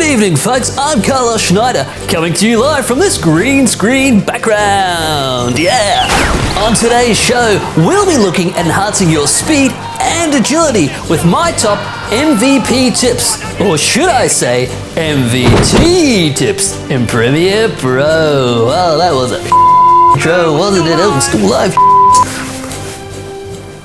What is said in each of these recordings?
Good evening, folks. I'm Carlos Schneider, coming to you live from this green screen background. Yeah! On today's show, we'll be looking at enhancing your speed and agility with my top MVP tips, or should I say MVT tips in Premiere Pro. Well, that was a show, wasn't it? It was still live.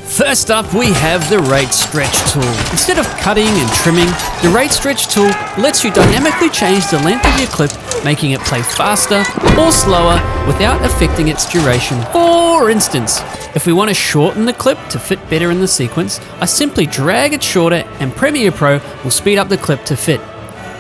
First up, we have the rate stretch tool. Instead of cutting and trimming, the rate stretch tool lets you dynamically change the length of your clip, making it play faster or slower without affecting its duration. For instance, if we want to shorten the clip to fit better in the sequence, I simply drag it shorter and Premiere Pro will speed up the clip to fit.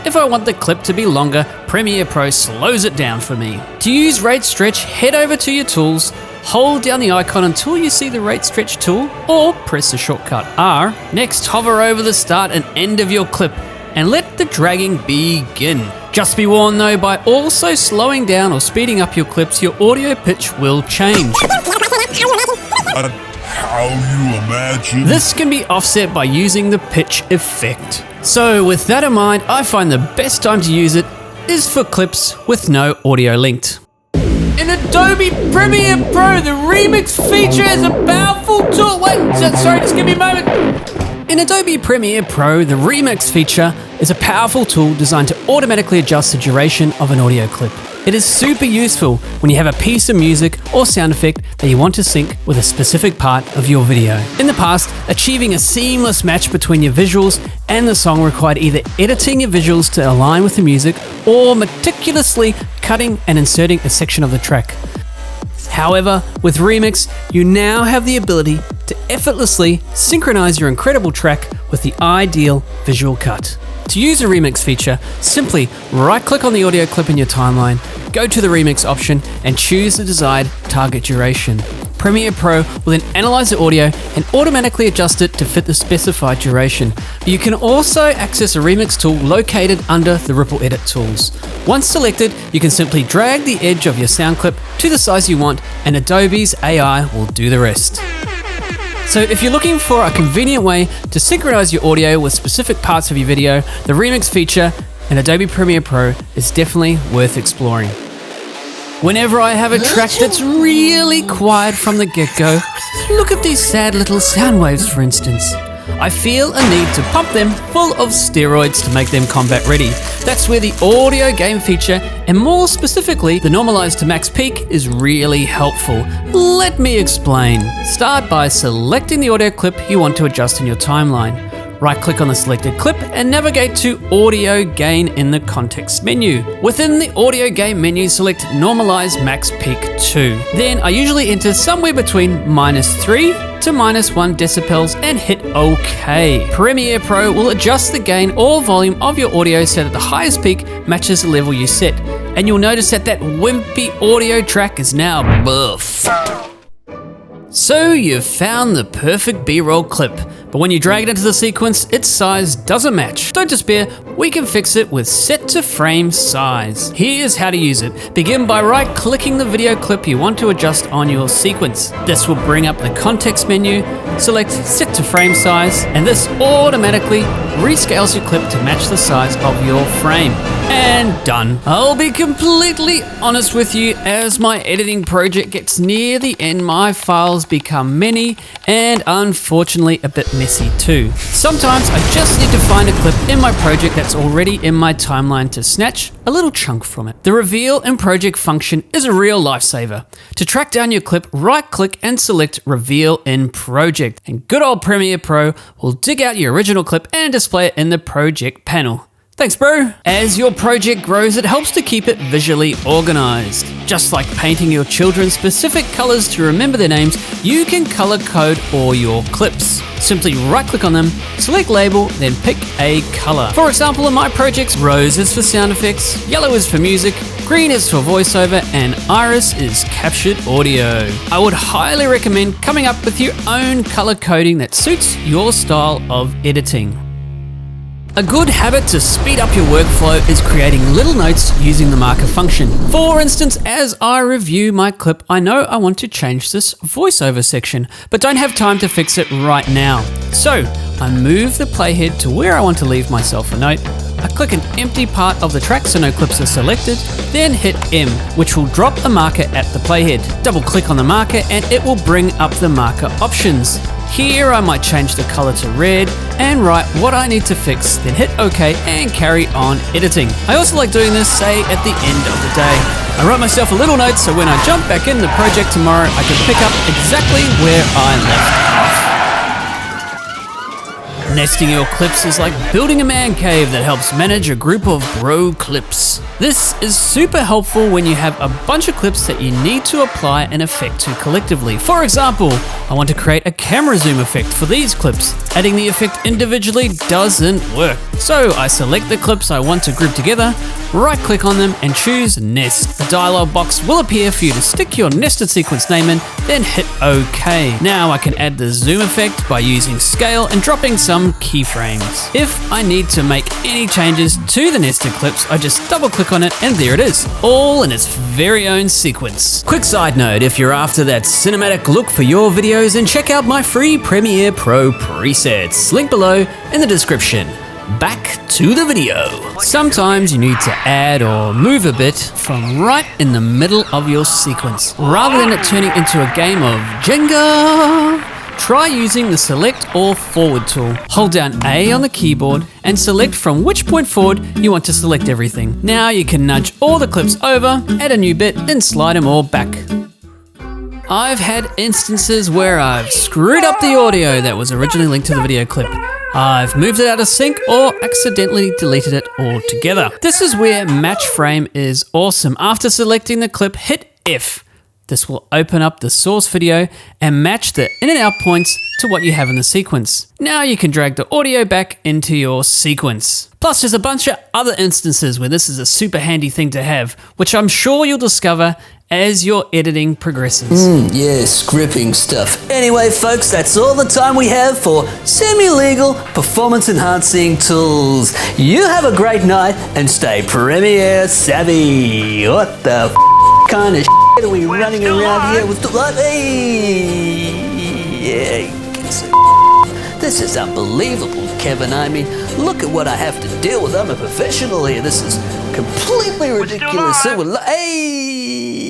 If I want the clip to be longer, Premiere Pro slows it down for me. To use rate stretch, head over to your tools, hold down the icon until you see the rate stretch tool, or press the shortcut R. Next, hover over the start and end of your clip and let the dragging begin. Just be warned though, by also slowing down or speeding up your clips, your audio pitch will change. How you imagine? This can be offset by using the pitch effect. So with that in mind, I find the best time to use it is for clips with no audio linked. In Adobe Premiere Pro, the remix feature is a powerful tool. Sorry, just give me a moment. In Adobe Premiere Pro, the remix feature is a powerful tool designed to automatically adjust the duration of an audio clip. It is super useful when you have a piece of music or sound effect that you want to sync with a specific part of your video. In the past, achieving a seamless match between your visuals and the song required either editing your visuals to align with the music or meticulously cutting and inserting a section of the track. However, with Remix, you now have the ability to effortlessly synchronize your incredible track with the ideal visual cut. To use the Remix feature, simply right-click on the audio clip in your timeline, go to the Remix option, and choose the desired target duration. Premiere Pro will then analyze the audio and automatically adjust it to fit the specified duration. You can also access a Remix tool located under the Ripple Edit tools. Once selected, you can simply drag the edge of your sound clip to the size you want, and Adobe's AI will do the rest. So if you're looking for a convenient way to synchronize your audio with specific parts of your video, the Remix feature in Adobe Premiere Pro is definitely worth exploring. Whenever I have a track that's really quiet from the get-go, look at these sad little sound waves for instance. I feel a need to pump them full of steroids to make them combat ready. That's where the audio gain feature, and more specifically the normalize to max peak, is really helpful. Let me explain. Start by selecting the audio clip you want to adjust in your timeline. Right-click on the selected clip and navigate to Audio Gain in the context menu. Within the Audio Gain menu, select Normalize Max Peak 2. Then I usually enter somewhere between -3 to -1 decibels and hit OK. Premiere Pro will adjust the gain or volume of your audio so that the highest peak matches the level you set. And you'll notice that that wimpy audio track is now buff. So you've found the perfect B-roll clip, but when you drag it into the sequence, its size doesn't match. Don't despair, we can fix it with set to frame size. Here's how to use it. Begin by right-clicking the video clip you want to adjust on your sequence. This will bring up the context menu, select set to frame size, and this automatically rescales your clip to match the size of your frame. And done. I'll be completely honest with you, as my editing project gets near the end, my files become many and unfortunately a bit messy too. Sometimes I just need to find a clip in my project that's already in my timeline to snatch a little chunk from it. The reveal in project function is a real lifesaver. To track down your clip, right-click and select reveal in project, and good old Premiere Pro will dig out your original clip and display it in the project panel. Thanks, bro. As your project grows, it helps to keep it visually organized. Just like painting your children specific colors to remember their names, you can color code all your clips. Simply right-click on them, select label, then pick a color. For example, in my projects, rose is for sound effects, yellow is for music, green is for voiceover, and iris is captured audio. I would highly recommend coming up with your own color coding that suits your style of editing. A good habit to speed up your workflow is creating little notes using the marker function. For instance, as I review my clip, I know I want to change this voiceover section, but don't have time to fix it right now. So I move the playhead to where I want to leave myself a note. I I click an empty part of the track so no clips are selected, then hit M, which will drop a marker at the playhead. Double click on the marker and it will bring up the marker options. Here I might change the color to red and write what I need to fix, then hit OK and carry on editing. I also like doing this, say, at the end of the day. I write myself a little note so when I jump back in the project tomorrow, I can pick up exactly where I left off. Nesting your clips is like building a man cave that helps manage a group of bro clips. This is super helpful when you have a bunch of clips that you need to apply an effect to collectively. For example, I want to create a camera zoom effect for these clips. Adding the effect individually doesn't work. So I select the clips I want to group together, right click on them and choose Nest. A dialog box will appear for you to stick your nested sequence name in, then hit OK. Now I can add the zoom effect by using scale and dropping some keyframes. If I need to make any changes to the nested clips, I just double click on it and there it is, all in its very own sequence. Quick side note, if you're after that cinematic look for your videos, then check out my free Premiere Pro presets, link below in the description. Back to the video. Sometimes you need to add or move a bit from right in the middle of your sequence. Rather than it turning into a game of Jenga, try using the Select or Forward tool. Hold down A on the keyboard and select from which point forward you want to select everything. Now you can nudge all the clips over, add a new bit, and slide them all back. I've had instances where I've screwed up the audio that was originally linked to the video clip. I've moved it out of sync or accidentally deleted it altogether. This is where match frame is awesome. After selecting the clip, hit F. This will open up the source video and match the in and out points to what you have in the sequence. Now you can drag the audio back into your sequence. Plus there's a bunch of other instances where this is a super handy thing to have, which I'm sure you'll discover as your editing progresses. Yeah, scripting stuff. Anyway, folks, that's all the time we have for semi-legal performance-enhancing tools. You have a great night and stay Premiere savvy. What the kind of are we running around here with what? Hey, yeah, this is unbelievable, Kevin. I mean, look at what I have to deal with. I'm a professional here. This is completely ridiculous. Hey.